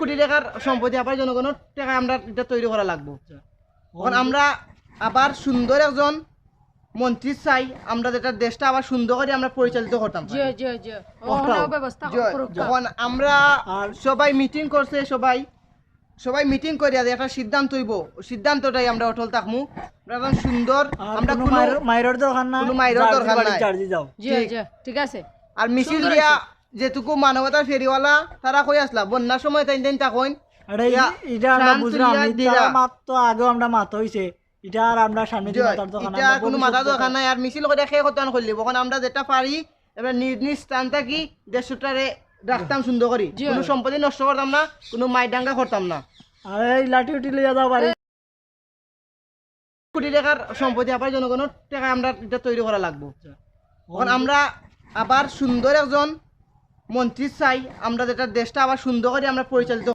কোটি টাকার সম্পত্তি আবার জনগণের টাকায় আমরা এটা তৈরি করা লাগবো। এখন আমরা আবার সুন্দর একজন মন্ত্রী চাই, আমরা যেটা দেশটা আবার সুন্দর করে আমরা পরিচালিত করতাম। যখন আমরা সবাই মিটিং করছে, সবাই মিটিং করিয়া একটা সিদ্ধান্ত হইব, সিদ্ধান্তটাই আমরা অটল থাকমু। আমরা সুন্দর, আমরা কোনো মাইরের দরকার নাই, কোনো মাইরের দরকার নাই। ঠিক আছে। আর মিছিল দিয়া যেটুকু মানবতার ফেরিওয়ালা তারা কই আসলা বন্যার সময় তাই দেন তখন এটা আমরা বুঝলাম, তারা মাত্র আগেও আমরা মাত হইছে, এটা আর আমরা সামনে দিয়ে মাতার দরকার নাই, এটা কোনো মাথা দরকার নাই। আর মিছিল করে শেষ করতে করলি এখন আমরা যেটা পারি এবার নিজ নিজ স্থান থাকি দেশটারে রাখতাম সুন্দর করি, কোনো সম্পত্তি নষ্ট করতাম না, কোনো মাইডাঙ্গা করতাম না। আর এই লাঠি উঠি লইয়া যাও পারি। কোটি টাকার সম্পত্তি আবার জনগণের টাকায় আমরা এটা তৈরি করা লাগবো। এখন আমরা আবার সুন্দর একজন মন্ত্রী চাই, আমরা যেটা দেশটা আবার সুন্দর করে আমরা পরিচালিত